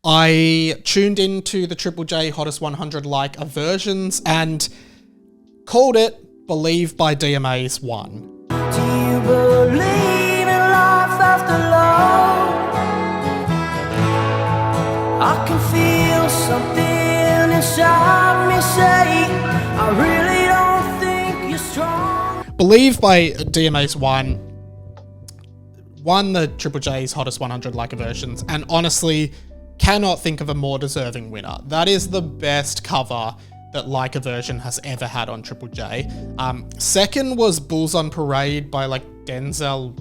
I tuned into the Triple J Hottest 100 like versions and called it Believe by DMA's One. Do you believe in life after love? I can feel something inside me say, I really don't think you're strong. Believe by DMA's One won the Triple J's Hottest 100 like versions, and honestly, cannot think of a more deserving winner. That is the best cover that Like a Version has ever had on Triple J. Second was Bulls on Parade by like Denzel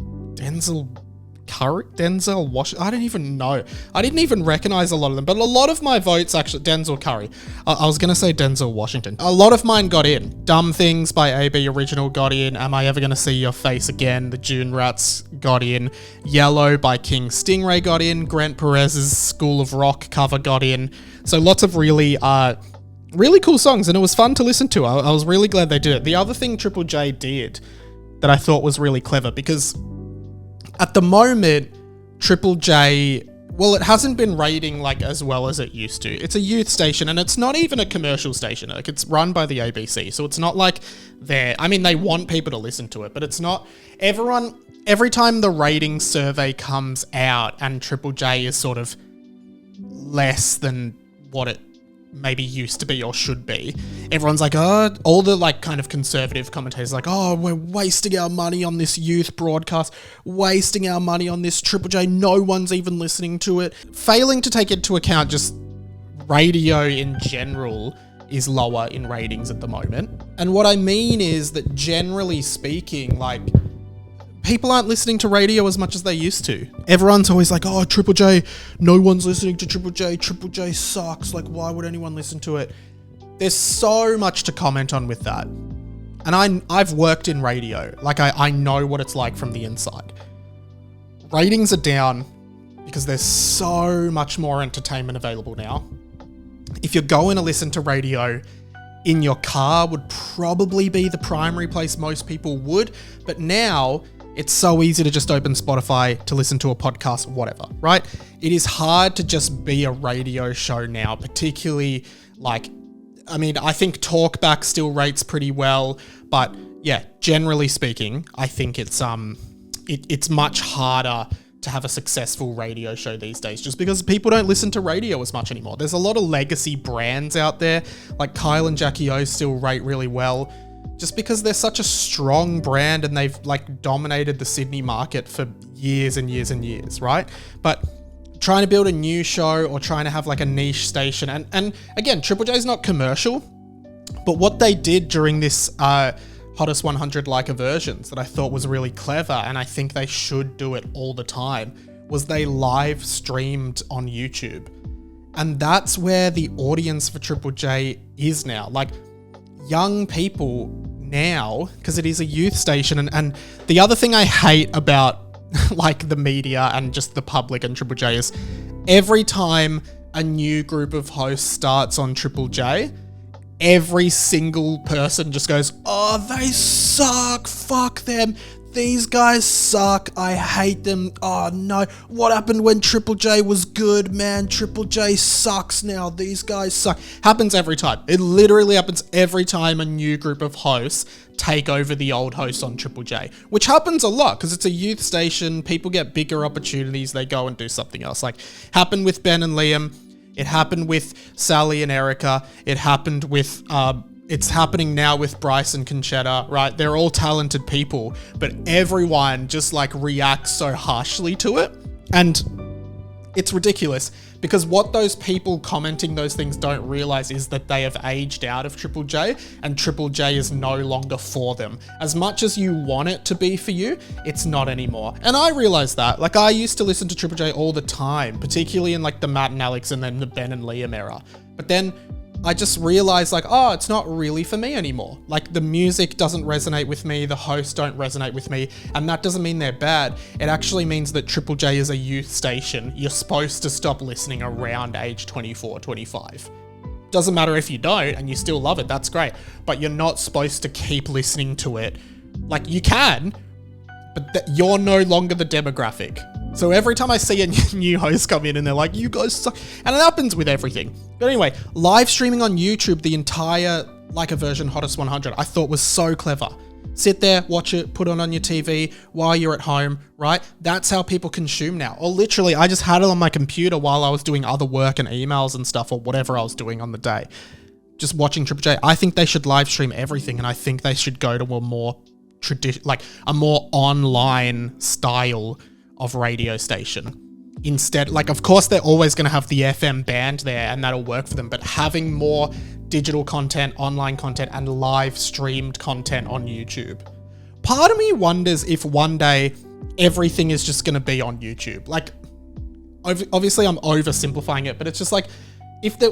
Washington. I don't even know. I didn't even recognize a lot of them, but a lot of my votes actually, Denzel Curry. I was going to say Denzel Washington. A lot of mine got in. Dumb Things by AB Original got in. Am I Ever Gonna See Your Face Again? The June Rats got in. Yellow by King Stingray got in. Grant Perez's School of Rock cover got in. So lots of really cool songs, and it was fun to listen to. I was really glad they did it. The other thing Triple J did that I thought was really clever, because at the moment, Triple J, well, it hasn't been rating like as well as it used to. It's a youth station, and it's not even a commercial station. Like, it's run by the ABC, so it's not like they want people to listen to it, but it's not every time the rating survey comes out and Triple J is sort of less than what it maybe used to be or should be, everyone's like, oh, all the like kind of conservative commentators like, oh, we're wasting our money on this youth broadcast, wasting our money on this Triple J, no one's even listening to it, failing to take into account just radio in general is lower in ratings at the moment. And what I mean is that generally speaking, like, people aren't listening to radio as much as they used to. Everyone's always like, oh, Triple J, no one's listening to Triple J. Triple J sucks. Like, why would anyone listen to it? There's so much to comment on with that. And I've worked in radio. Like, I know what it's like from the inside. Ratings are down because there's so much more entertainment available now. If you're going to listen to radio, in your car would probably be the primary place most people would. But now, it's so easy to just open Spotify to listen to a podcast, whatever, right? It is hard to just be a radio show now, particularly like, I mean, I think Talkback still rates pretty well, but yeah, generally speaking, I think it's much harder to have a successful radio show these days, just because people don't listen to radio as much anymore. There's a lot of legacy brands out there, like Kyle and Jackie O still rate really well, just because they're such a strong brand and they've like dominated the Sydney market for years and years and years, right? But trying to build a new show or trying to have like a niche station, and again, Triple J is not commercial, but what they did during this Hottest 100 like versions that I thought was really clever, and I think they should do it all the time, was they live streamed on YouTube. And that's where the audience for Triple J is now. Like, young people now, because it is a youth station, and the other thing I hate about like the media and just the public and Triple J is every time a new group of hosts starts on Triple J, every single person just goes, oh, they suck, fuck them, these guys suck, I hate them, oh no, what happened when Triple J was good, man, Triple J sucks now, these guys suck. Happens every time. It literally happens every time a new group of hosts take over the old hosts on Triple J, which happens a lot because it's a youth station, people get bigger opportunities, they go and do something else. Like, happened with Ben and Liam, it happened with Sally and Erica, it happened with it's happening now with Bryce and Conchetta, right? They're all talented people, but everyone just like reacts so harshly to it. And it's ridiculous because what those people commenting those things don't realize is that they have aged out of Triple J and Triple J is no longer for them. As much as you want it to be for you, it's not anymore. And I realize that. Like, I used to listen to Triple J all the time, particularly in like the Matt and Alex and then the Ben and Liam era. But then I just realized like, oh, it's not really for me anymore. Like, the music doesn't resonate with me, the hosts don't resonate with me, and that doesn't mean they're bad. It actually means that Triple J is a youth station. You're supposed to stop listening around age 24, 25. Doesn't matter if you don't and you still love it, that's great. But you're not supposed to keep listening to it. Like, you can, but you're no longer the demographic. So every time I see a new host come in and they're like, you guys suck. And it happens with everything. But anyway, live streaming on YouTube, the entire Like a Version Hottest 100, I thought was so clever. Sit there, watch it, put it on your TV while you're at home, right? That's how people consume now. Or literally, I just had it on my computer while I was doing other work and emails and stuff or whatever I was doing on the day. Just watching Triple J. I think they should live stream everything, and I think they should go to a more a more online style of radio station. Instead, like, of course, they're always going to have the FM band there and that'll work for them, but having more digital content, online content, and live streamed content on YouTube. Part of me wonders if one day everything is just going to be on YouTube. Like, obviously I'm oversimplifying it, but it's just like,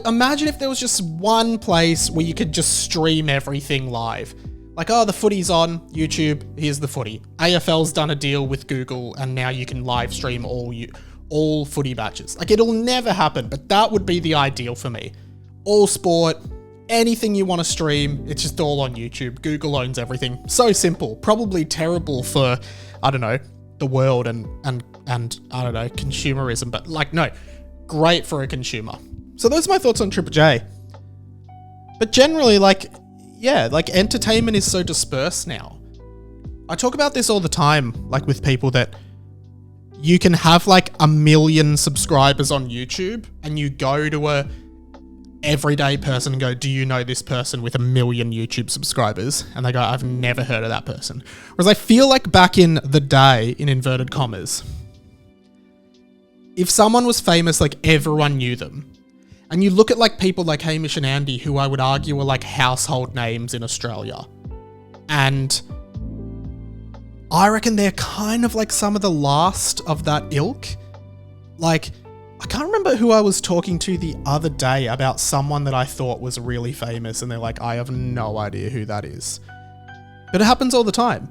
imagine if there was just one place where you could just stream everything live. Like, oh, the footy's on YouTube, here's the footy. AFL's done a deal with Google and now you can live stream all footy matches. Like, it'll never happen, but that would be the ideal for me. All sport, anything you want to stream, it's just all on YouTube. Google owns everything. So simple. Probably terrible for, I don't know, the world and I don't know, consumerism, but like, no, great for a consumer. So those are my thoughts on Triple J. But generally, like, yeah, like, entertainment is so dispersed now. I talk about this all the time, like, with people that you can have like 1 million subscribers on YouTube and you go to a everyday person and go, do you know this person with 1 million YouTube subscribers? And they go, I've never heard of that person. Whereas I feel like back in the day, in inverted commas, if someone was famous, like, everyone knew them. And you look at like people like Hamish and Andy, who I would argue are like household names in Australia. And I reckon they're kind of like some of the last of that ilk. Like, I can't remember who I was talking to the other day about someone that I thought was really famous, and they're like, I have no idea who that is. But it happens all the time.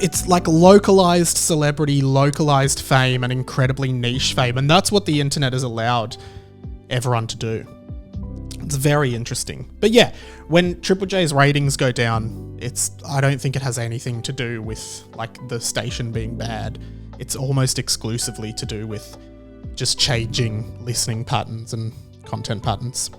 It's like localized celebrity, localized fame, and incredibly niche fame. And that's what the internet has allowed everyone to do. It's very interesting. But yeah, when Triple J's ratings go down, I don't think it has anything to do with like the station being bad. It's almost exclusively to do with just changing listening patterns and content patterns.